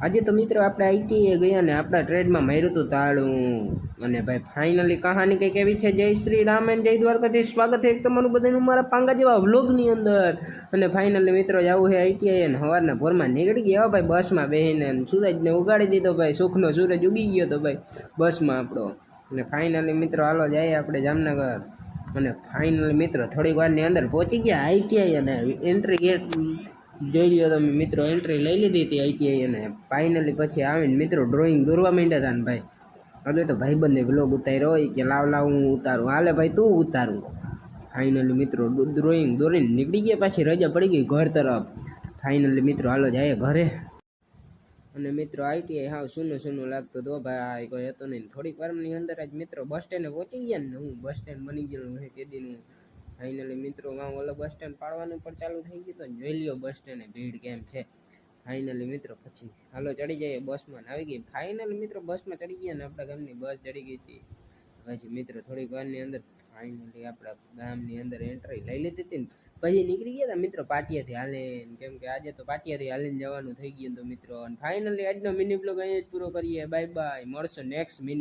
આજે તો મિત્રો આપણે આઈટીએ ગયા ને આપણા ટ્રેડમાં માર્યું હતું તાળું અને ભાઈ ફાઇનલી કહાની કંઈક એવી છે. જય શ્રી રામ અને જય દ્વારકાથી સ્વાગત છે એક તમારું બધાનું મારા પાંગા જેવા વ્લોગની અંદર. અને ફાઇનલી મિત્રો જવું છે આઈટીઆઈ અને સવારના ભોરમાં નીકળી ગયા ભાઈ બસમાં બેસીને સૂરજને ઉગાડી દીધો ભાઈ. સુખનો સૂરજ ઉગી ગયો હતો ભાઈ બસમાં આપણો. અને ફાઇનલી મિત્રો હાલો જઈએ આપણે જામનગર. અને ફાઇનલી મિત્રો થોડીક વારની અંદર પહોંચી ગયા આઈટીઆઈ અને એન્ટ્રી ગેટ જોઈ લ્યો તમે મિત્રો. એન્ટ્રી લઈ લીધી હતી આઈટીઆઈ અને ફાઇનલી પછી આવીને મિત્રો ડ્રોઈંગ દોરવા માંડ્યા હતા ને ભાઈ. હવે તો ભાઈબંધે બ્લોગ ઉતાર્યો હોય કે લાવ હું ઉતારું. હાલે ભાઈ તું ઉતારું. ફાઇનલી મિત્રો ડ્રોઈંગ દોરીને નીકળી ગયા. પાછી રજા પડી ગઈ ઘર તરફ. ફાઇનલી મિત્રો હાલો જાય ઘરે. અને મિત્રો આઈટીઆઈ હાવ સૂનું લાગતું તો ભાઈ કોઈ હતો નહીં. થોડીક વારની અંદર જ મિત્રો બસ સ્ટેન્ડે પહોંચી ગયા ને હું બસ સ્ટેન્ડ બની ગયેલું હે તેદીનું. ફાઇનલી મિત્રો ઓલો બસ સ્ટેન્ડ પાડવાનું પણ ચાલુ થઈ ગયું તો જોઈ લ્યો બસ સ્ટેન્ડે ભીડ કેમ છે. ફાઇનલી મિત્રો પછી હાલો ચડી જઈએ બસમાં. આવી ગઈ ફાઇનલી મિત્રો બસમાં ચડી ગયા ને આપણા ગામની બસ ચડી ગઈ હતી. પછી મિત્રો થોડીક વારની અંદર ફાઇનલી આપણા ગામની અંદર એન્ટ્રી લઈ લીધી હતી ને પછી નીકળી ગયા હતા મિત્રો પાટિયાથી હાલીને. કેમ કે આજે તો પાટિયાથી હાલીને જવાનું થઈ ગયું હતું મિત્રો. અને ફાઇનલી આજનો મિની બ્લોગ અહીંયા જ પૂરો કરીએ. Bye bye. મળશું નેક્સ્ટ મિની